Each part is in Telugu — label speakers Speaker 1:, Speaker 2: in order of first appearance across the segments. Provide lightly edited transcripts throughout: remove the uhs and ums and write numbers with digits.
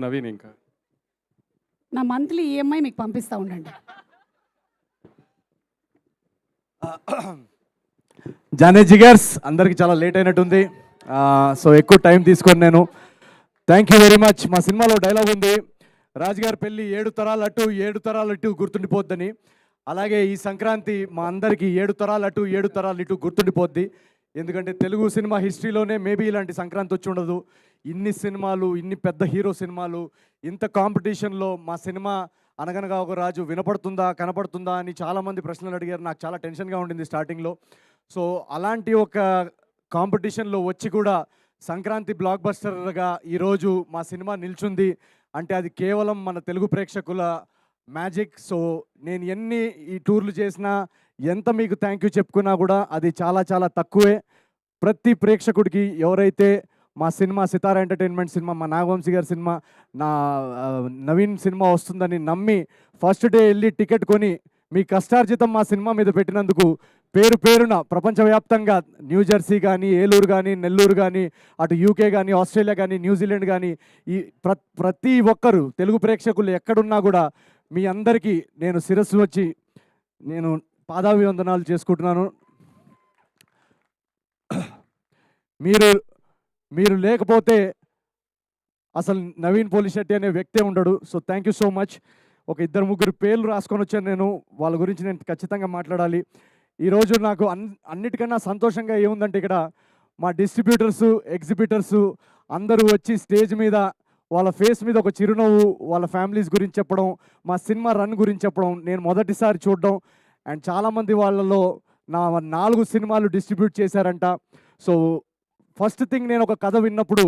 Speaker 1: నవీన్ ఇంకా
Speaker 2: నా మంత్లీ ఈఎంఐ మీకు పంపిస్తూ ఉండండి.
Speaker 3: జానే జిగర్స్ అందరికి చాలా లేట్ అయినట్టుంది. సో ఎక్కువ టైం తీసుకొని నేను థ్యాంక్ యూ వెరీ మచ్. మా సినిమాలో డైలాగ్ ఉంది, రాజుగారి పెళ్ళి 7 తరాలు అటు 7 తరాలు ఇటు గుర్తుండిపోద్దని. అలాగే ఈ సంక్రాంతి మా అందరికీ 7 తరాలు అటు 7 తరాలు ఇటు గుర్తుండిపోద్ది. ఎందుకంటే తెలుగు సినిమా హిస్టరీలోనే మేబీ ఇలాంటి సంక్రాంతి వచ్చి ఉండదు. ఇన్ని సినిమాలు, ఇన్ని పెద్ద హీరో సినిమాలు, ఇంత కాంపిటీషన్లో మా సినిమా అనగనగా ఒక రాజు వినపడుతుందా కనపడుతుందా అని చాలామంది ప్రశ్నలు అడిగారు. నాకు చాలా టెన్షన్గా ఉండింది స్టార్టింగ్లో. సో అలాంటి ఒక కాంపిటీషన్లో వచ్చి కూడా సంక్రాంతి బ్లాక్ బస్టర్గా ఈరోజు మా సినిమా నిల్చుంది అంటే అది కేవలం మన తెలుగు ప్రేక్షకుల మ్యాజిక్. సో నేను ఎన్ని ఈ టూర్లు చేసినా, ఎంత మీకు థ్యాంక్ యూ చెప్పుకున్నా కూడా అది చాలా చాలా తక్కువే. ప్రతి ప్రేక్షకుడికి ఎవరైతే మా సినిమా సితారా ఎంటర్టైన్మెంట్ సినిమా, మా నాగవంశీ గారి సినిమా, నా నవీన్ సినిమా వస్తుందని నమ్మి ఫస్ట్ డే వెళ్ళి టికెట్ కొని మీ కష్టార్జితం మా సినిమా మీద పెట్టినందుకు పేరు పేరున ప్రపంచవ్యాప్తంగా న్యూజెర్సీ కానీ, ఏలూరు కానీ, నెల్లూరు కానీ, అటు యూకే కానీ, ఆస్ట్రేలియా కానీ, న్యూజిలాండ్ కానీ, ఈ ప్రతి ఒక్కరు తెలుగు ప్రేక్షకులు ఎక్కడున్నా కూడా మీ అందరికీ నేను శిరస్సు వచ్చి నేను పాదాభివందనాలు చేసుకుంటున్నాను. మీరు లేకపోతే అసలు నవీన్ పోలిశెట్టి అనే వ్యక్తే ఉండడు. So thank you so much. ఒక 2-3 పేర్లు రాసుకొని వచ్చాను నేను, వాళ్ళ గురించి నేను ఖచ్చితంగా మాట్లాడాలి. ఈరోజు నాకు అన్నిటికన్నా సంతోషంగా ఏముందంటే ఇక్కడ మా డిస్ట్రిబ్యూటర్సు, ఎగ్జిబిటర్సు అందరూ వచ్చి స్టేజ్ మీద వాళ్ళ ఫేస్ మీద ఒక చిరునవ్వు, వాళ్ళ ఫ్యామిలీస్ గురించి చెప్పడం, మా సినిమా రన్ గురించి చెప్పడం నేను మొదటిసారి చూడడం. అండ్ చాలామంది వాళ్ళలో నా 4 సినిమాలు డిస్ట్రిబ్యూట్ చేశారంట. సో ఫస్ట్ థింగ్, నేను ఒక కథ విన్నప్పుడు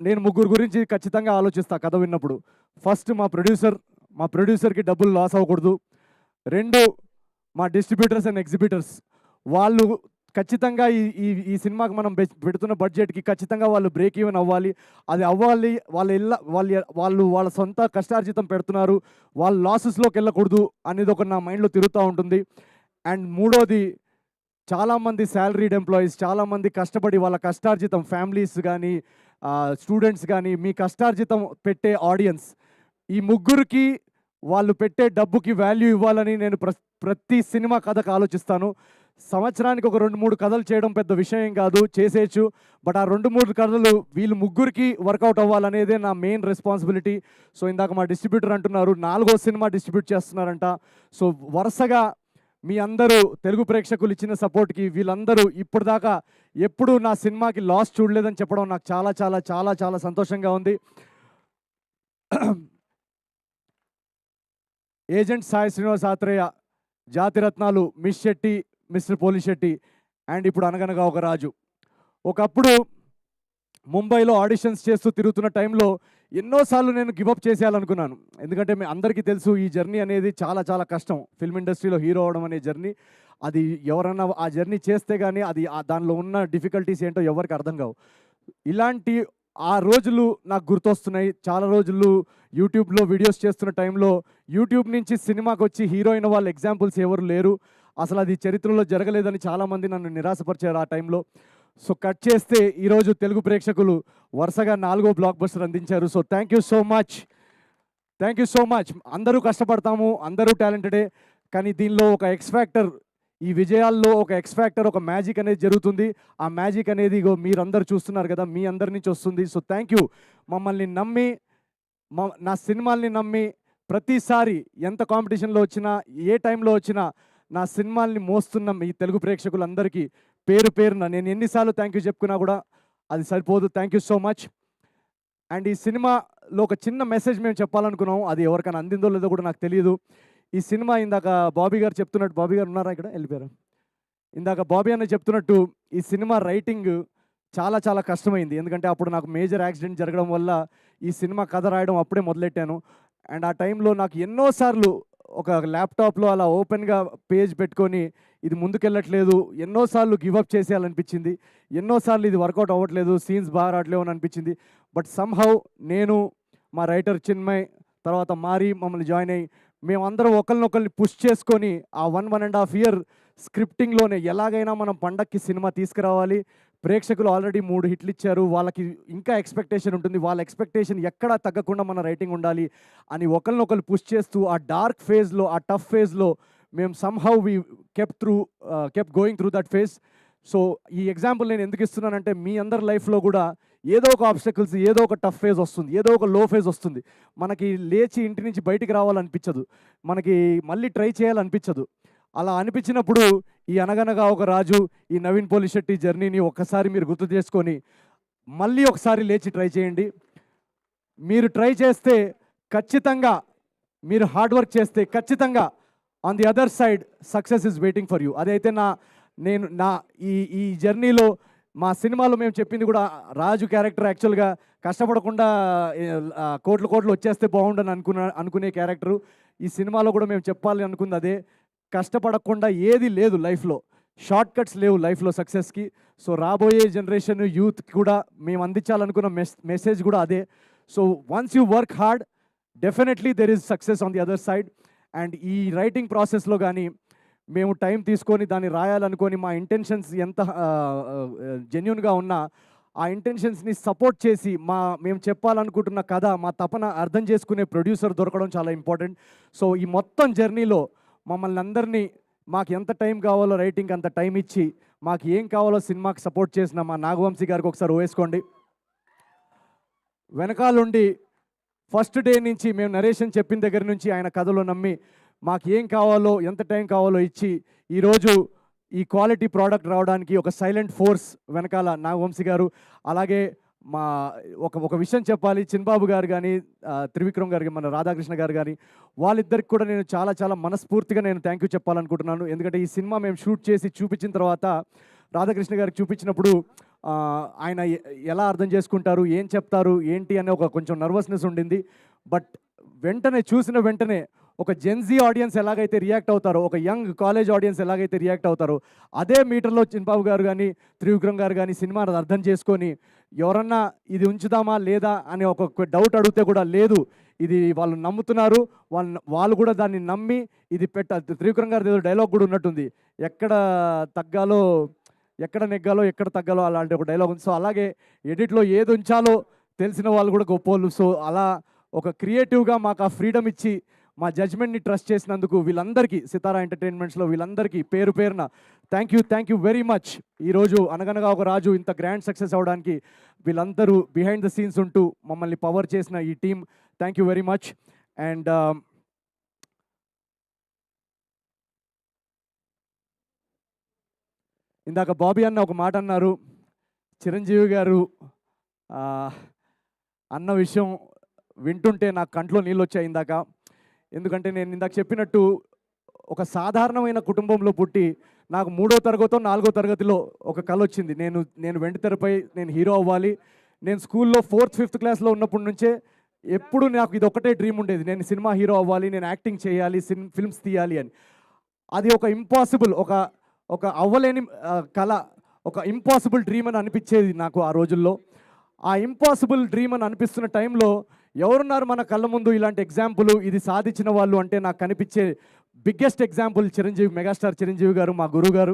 Speaker 3: నేను 3 గురించి ఖచ్చితంగా ఆలోచిస్తా. కథ విన్నప్పుడు ఫస్ట్ మా ప్రొడ్యూసర్కి డబ్బులు లాస్ అవ్వకూడదు. 2 మా డిస్ట్రిబ్యూటర్స్ అండ్ ఎగ్జిబిటర్స్, వాళ్ళు ఖచ్చితంగా ఈ సినిమాకి మనం పెడుతున్న బడ్జెట్కి ఖచ్చితంగా వాళ్ళు బ్రేక్ ఈవెన్ అవ్వాలి. అది అవ్వాలి. వాళ్ళ సొంత కష్టార్జితం పెడుతున్నారు, వాళ్ళు లాసెస్లోకి వెళ్ళకూడదు అనేది ఒక నా మైండ్లో తిరుగుతూ ఉంటుంది. అండ్ 3వది, చాలామంది శాలరీడ్ ఎంప్లాయీస్, చాలామంది కష్టపడి వాళ్ళ కష్టార్జితం, ఫ్యామిలీస్ కానీ, స్టూడెంట్స్ కానీ, మీ కష్టార్జితం పెట్టే ఆడియన్స్, ఈ 3కి వాళ్ళు పెట్టే డబ్బుకి వాల్యూ ఇవ్వాలని నేను ప్రతి సినిమా కథకు ఆలోచిస్తాను. సంవత్సరానికి ఒక 2-3 కథలు చేయడం పెద్ద విషయం కాదు, చేసేయచ్చు. బట్ ఆ 2-3 కథలు వీళ్ళు 3కి వర్కౌట్ అవ్వాలనేదే నా మెయిన్ రెస్పాన్సిబిలిటీ. సో ఇందాక మా డిస్ట్రిబ్యూటర్ అంటున్నారు 4వ సినిమా డిస్ట్రిబ్యూట్ చేస్తున్నారంట. సో వరుసగా మీ అందరూ తెలుగు ప్రేక్షకులు ఇచ్చిన సపోర్ట్కి వీళ్ళందరూ ఇప్పటిదాకా ఎప్పుడూ నా సినిమాకి లాస్ చూడలేదని చెప్పడం నాకు చాలా చాలా చాలా చాలా సంతోషంగా ఉంది. Agent Sai Srinivas Athreya, Jathiratnalu, miss Shetty, mister Polishetty, and ఇప్పుడు అనగనగా ఒక రాజు. ఒకప్పుడు ముంబైలో ఆడిషన్స్ చేస్తూ తిరుగుతున్న టైంలో ఎన్నోసార్లు నేను గివప్ చేసేయాలనుకున్నాను. ఎందుకంటే మీ అందరికీ తెలుసు ఈ జర్నీ అనేది చాలా చాలా కష్టం. ఫిల్మ్ ఇండస్ట్రీలో హీరో అవడం అనే జర్నీ, అది ఎవరన్నా ఆ జర్నీ చేస్తే కానీ అది దానిలో ఉన్న డిఫికల్టీస్ ఏంటో ఎవరికి అర్థం కావు. ఇలాంటి ఆ రోజులు నాకు గుర్తొస్తున్నాయి. చాలా రోజులు యూట్యూబ్లో వీడియోస్ చేస్తున్న టైంలో యూట్యూబ్ నుంచి సినిమాకి వచ్చి హీరో అయిన వాళ్ళ ఎగ్జాంపుల్స్ ఎవరు లేరు. అసలు అది చరిత్రలో జరగలేదని చాలామంది నన్ను నిరాశపరిచారు ఆ టైంలో. సో కట్ చేస్తే ఈరోజు తెలుగు ప్రేక్షకులు వరుసగా 4వ బ్లాక్ బస్టర్ అందించారు. So thank you so much, thank you so much. అందరూ కష్టపడతాము, అందరూ టాలెంటెడే, కానీ దీనిలో ఒక ఎక్స్ ఫ్యాక్టర్, ఈ విజయాల్లో ఒక ఎక్స్ ఫ్యాక్టర్, ఒక మ్యాజిక్ అనేది జరుగుతుంది. ఆ మ్యాజిక్ అనేది మీరందరూ చూస్తున్నారు కదా, మీ అందరి నుంచి వస్తుంది. So thank you. మమ్మల్ని నమ్మి, నా సినిమాల్ని నమ్మి ప్రతిసారి ఎంత కాంపిటీషన్లో వచ్చినా, ఏ టైంలో వచ్చినా నా సినిమాల్ని మోస్తున్న మీ తెలుగు ప్రేక్షకులందరికీ పేరు పేరున నేను ఎన్నిసార్లు థ్యాంక్ యూ చెప్పుకున్నా కూడా అది సరిపోదు. Thank you so much. And ఈ సినిమాలో ఒక చిన్న మెసేజ్ మేము చెప్పాలనుకున్నాం, అది ఎవరికైనా అందిందో లేదో కూడా నాకు తెలియదు. ఈ సినిమా ఇందాక బాబీ గారు చెప్తున్నట్టు, బాబీ గారు ఉన్నారా ఇక్కడ? వెళ్ళిపోయారు. ఇందాక బాబీ అన్న చెప్తున్నట్టు ఈ సినిమా రైటింగ్ చాలా చాలా కష్టమైంది. ఎందుకంటే అప్పుడు నాకు మేజర్ యాక్సిడెంట్ జరగడం వల్ల ఈ సినిమా కథ రాయడం అప్పుడే మొదలెట్టాను. అండ్ ఆ టైంలో నాకు ఎన్నోసార్లు ఒక ల్యాప్టాప్లో అలా ఓపెన్గా పేజ్ పెట్టుకొని ఇది ముందుకెళ్ళట్లేదు, ఎన్నోసార్లు గివప్ చేసేయాలనిపించింది, ఎన్నోసార్లు ఇది వర్కౌట్ అవ్వట్లేదు, సీన్స్ బాగా రావట్లేవు అని అనిపించింది. బట్ సమ్హౌ నేను, మా రైటర్ చిన్మయ్, తర్వాత మారి మమ్మల్ని జాయిన్ అయ్యి మేమందరం ఒకరినొకరిని పుష్ చేసుకొని ఆ 1.5 year స్క్రిప్టింగ్లోనే ఎలాగైనా మనం పండక్కి సినిమా తీసుకురావాలి, ప్రేక్షకులు ఆల్రెడీ 3 హిట్లు ఇచ్చారు. వాళ్ళకి ఇంకా ఎక్స్‌పెక్టేషన్ ఉంటుంది. వాళ్ళ ఎక్స్‌పెక్టేషన్ ఎక్కడా తగ్గకుండా మన రైటింగ్ ఉండాలి అని ఒకళ్ళనొకళ్ళు పుష్ చేస్తూ ఆ డార్క్ ఫేజ్‌లో, ఆ టఫ్ ఫేజ్‌లో మేము somehow we kept going through that phase. So ఈ ఎగ్జాంపుల్ నేను ఎందుకు ఇస్తున్నానంటే మీ అందరి లైఫ్‌లో కూడా ఏదో ఒక ఆబ్స్టకిల్స్, ఏదో ఒక టఫ్ ఫేజ్ వస్తుంది. ఏదో ఒక లో ఫేజ్ వస్తుంది. మనకి లేచి ఇంటి నుంచి బయటికి రావాలనిపించదు. మనకి మళ్ళీ ట్రై చేయాలనిపించదు. అలా అనిపించినప్పుడు ఈ 'అనగనగా ఒక రాజు', ఈ నవీన్ పోలిశెట్టి జర్నీని ఒక్కసారి మీరు గుర్తు చేసుకొని మళ్ళీ ఒకసారి లేచి ట్రై చేయండి. మీరు ట్రై చేస్తే ఖచ్చితంగా, మీరు హార్డ్ వర్క్ చేస్తే ఖచ్చితంగా on the other side success is waiting for you. అదైతే నేను ఈ జర్నీలో మా సినిమాలో మేము చెప్పింది కూడా రాజు క్యారెక్టర్ యాక్చువల్గా కష్టపడకుండా కోట్లు వచ్చేస్తే బాగుండని అనుకునే క్యారెక్టరు. ఈ సినిమాలో కూడా మేము చెప్పాలి అనుకుంది అదే. కష్టపడకుండా ఏది లేదు లైఫ్లో, షార్ట్ కట్స్ లేవు లైఫ్లో సక్సెస్కి. సో రాబోయే జనరేషన్ యూత్కి కూడా మేము అందించాలనుకున్న మెసేజ్ కూడా అదే. So once you work hard, definitely there is success on the other side. And ఈ రైటింగ్ ప్రాసెస్లో కానీ మేము టైం తీసుకొని దాన్ని రాయాలనుకొని మా ఇంటెన్షన్స్ ఎంత జెన్యున్గా ఉన్నా ఆ ఇంటెన్షన్స్ని సపోర్ట్ చేసి మేము చెప్పాలనుకుంటున్న కథ, మా తపన అర్థం చేసుకునే ప్రొడ్యూసర్ దొరకడం చాలా ఇంపార్టెంట్. సో ఈ మొత్తం జర్నీలో మమ్మల్ని అందరినీ మాకు ఎంత టైం కావాలో రైటింగ్ అంత టైం ఇచ్చి మాకు ఏం కావాలో సినిమాకి సపోర్ట్ చేసిన మా నాగవంశీ గారికి ఒకసారి వేసుకోండి. వెనకాలండి ఫస్ట్ డే నుంచి మేము నరేషన్ చెప్పిన దగ్గర నుంచి ఆయన కథలో నమ్మి మాకు ఏం కావాలో, ఎంత టైం కావాలో ఇచ్చి ఈరోజు ఈ క్వాలిటీ ప్రోడక్ట్ రావడానికి ఒక సైలెంట్ ఫోర్స్ వెనకాల నాగవంశీ గారు. అలాగే మా ఒక విషయం చెప్పాలి, చిన్బాబు గారు కానీ, త్రివిక్రమ్ గారికి, మన రాధాకృష్ణ గారు కానీ, వాళ్ళిద్దరికి కూడా నేను చాలా మనస్ఫూర్తిగా నేను థ్యాంక్ యూ చెప్పాలనుకుంటున్నాను. ఎందుకంటే ఈ సినిమా మేము షూట్ చేసి చూపించిన తర్వాత రాధాకృష్ణ గారికి చూపించినప్పుడు ఆయన ఎలా అర్థం చేసుకుంటారు, ఏం చెప్తారు, ఏంటి అనే కొంచెం నర్వస్నెస్ ఉండింది. బట్ చూసిన వెంటనే ఒక జెన్జీ ఆడియన్స్ ఎలాగైతే రియాక్ట్ అవుతారో, ఒక యంగ్ కాలేజ్ ఆడియన్స్ ఎలాగైతే రియాక్ట్ అవుతారో, అదే మీటర్లో చిన్బాబు గారు కానీ, త్రివిక్రమ్ గారు కానీ సినిమాని అర్థం చేసుకొని ఎవరన్నా ఇది ఉంచుదామా లేదా అని ఒక డౌట్ అడిగితే కూడా లేదు, ఇది వాళ్ళు నమ్ముతున్నారు, వాళ్ళు కూడా దాన్ని నమ్మి ఇది త్రివిక్రమ్ గారి ఏదో డైలాగ్ కూడా ఉన్నట్టుంది, ఎక్కడ తగ్గాలో, ఎక్కడ నెగ్గాలో, ఎక్కడ తగ్గాలో అలాంటి ఒక డైలాగ్ ఉంది. సో అలాగే ఎడిట్లో ఏది ఉంచాలో తెలిసిన వాళ్ళు కూడా గొప్పోళ్ళు. సో అలా ఒక క్రియేటివ్గా మాకు ఆ ఫ్రీడమ్ ఇచ్చి మా జడ్జ్మెంట్ని ట్రస్ట్ చేసినందుకు వీళ్ళందరికీ, సితారా ఎంటర్టైన్మెంట్స్లో వీళ్ళందరికీ పేరు పేరున థ్యాంక్ యూ వెరీ మచ్. ఈరోజు అనగనగా ఒక రాజు ఇంత గ్రాండ్ సక్సెస్ అవ్వడానికి వీళ్ళందరూ బిహైండ్ ద సీన్స్ ఉంటూ మమ్మల్ని పవర్ చేసిన ఈ team, thank you very much. And ఇందాక బాబీ అన్న ఒక మాట అన్నారు, చిరంజీవి గారు అన్న విషయం వింటుంటే నాకు కంట్లో నీళ్ళు వచ్చాయి ఇందాక. ఎందుకంటే నేను ఇందాక చెప్పినట్టు ఒక సాధారణమైన కుటుంబంలో పుట్టి నాకు 3వ తరగతో 4వ తరగతిలో ఒక కళ వచ్చింది, నేను వెండితెరపై నేను హీరో అవ్వాలి. నేను స్కూల్లో 4th 5th క్లాస్లో ఉన్నప్పటి నుంచే ఎప్పుడు నాకు ఇది ఒకటే డ్రీమ్ ఉండేది, నేను సినిమా హీరో అవ్వాలి, నేను యాక్టింగ్ చేయాలి, ఫిల్మ్స్ తీయాలి అని. అది ఒక ఇంపాసిబుల్, ఒక అవ్వలేని కళ, ఒక ఇంపాసిబుల్ డ్రీమ్ అని అనిపించేది నాకు ఆ రోజుల్లో. ఆ ఇంపాసిబుల్ డ్రీమ్ అని అనిపిస్తున్న టైంలో ఎవరున్నారు మన కళ్ళ ముందు ఇలాంటి ఎగ్జాంపుల్, ఇది సాధించిన వాళ్ళు అంటే నాకు కనిపించే బిగ్గెస్ట్ ఎగ్జాంపుల్ మెగాస్టార్ చిరంజీవి గారు, మా గురువు గారు.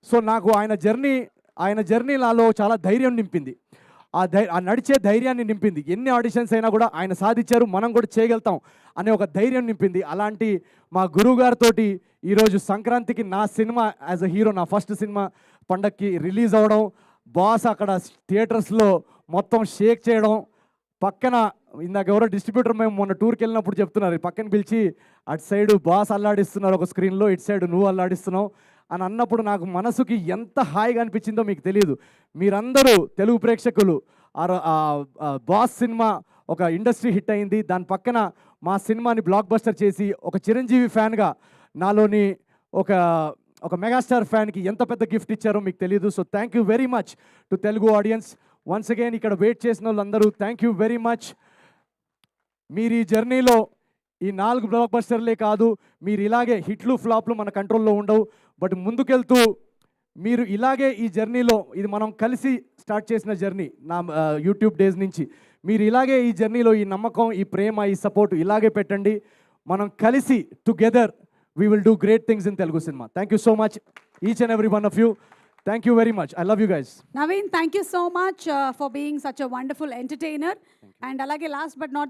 Speaker 3: సో నాకు ఆయన జర్నీ నాలో చాలా ధైర్యం నింపింది, ఆ నడిచే ధైర్యాన్ని నింపింది. ఎన్ని ఆడిషన్స్ అయినా కూడా ఆయన సాధించారు, మనం కూడా చేయగలుగుతాం అనే ఒక ధైర్యం నింపింది. అలాంటి మా గురువు గారితో ఈరోజు సంక్రాంతికి నా సినిమా యాజ్ అ హీరో, నా ఫస్ట్ సినిమా పండక్కి రిలీజ్ అవ్వడం, బాస్ అక్కడ థియేటర్స్లో మొత్తం షేక్ చేయడం, పక్కన ఇందాక ఎవరో డిస్ట్రిబ్యూటర్ మేము మొన్న టూర్కి వెళ్ళినప్పుడు చెప్తున్నారు, పక్కన పిలిచి అటు సైడు బాస్ అల్లాడిస్తున్నారు ఒక స్క్రీన్లో, ఇటు సైడ్ నువ్వు అల్లాడిస్తున్నావు అని అన్నప్పుడు నాకు మనసుకి ఎంత హాయిగా అనిపించిందో మీకు తెలియదు. మీరందరూ తెలుగు ప్రేక్షకులు బాస్ సినిమా ఒక ఇండస్ట్రీ హిట్ అయింది, దాని పక్కన మా సినిమాని బ్లాక్ బస్టర్ చేసి ఒక చిరంజీవి ఫ్యాన్గా నాలోని ఒక మెగాస్టార్ ఫ్యాన్కి ఎంత పెద్ద గిఫ్ట్ ఇచ్చారో మీకు తెలియదు. So thank you very much to Telugu audience. Once again ఇక్కడ వెయిట్ చేసిన వాళ్ళందరూ థ్యాంక్ యూ వెరీ మచ్. మీరు ఈ జర్నీలో ఈ 4 బ్లాక్ బస్టర్లే కాదు, మీరు ఇలాగే హిట్లు ఫ్లాప్లు మన కంట్రోల్లో ఉండవు. బట్ ముందుకెళ్తూ మీరు ఇలాగే ఈ జర్నీలో, ఇది మనం కలిసి స్టార్ట్ చేసిన జర్నీ నా యూట్యూబ్ డేస్ నుంచి, మీరు ఇలాగే ఈ జర్నీలో ఈ నమ్మకం, ఈ ప్రేమ, ఈ సపోర్ట్ ఇలాగే పెట్టండి. మనం కలిసి together we will do great things in Telugu cinema. Thank you so much, each and every one of you. Thank you very much. I love you guys.
Speaker 2: Naveen, thank you so much for being such a wonderful entertainer. And అలాగే లాస్ట్ బట్ నాట్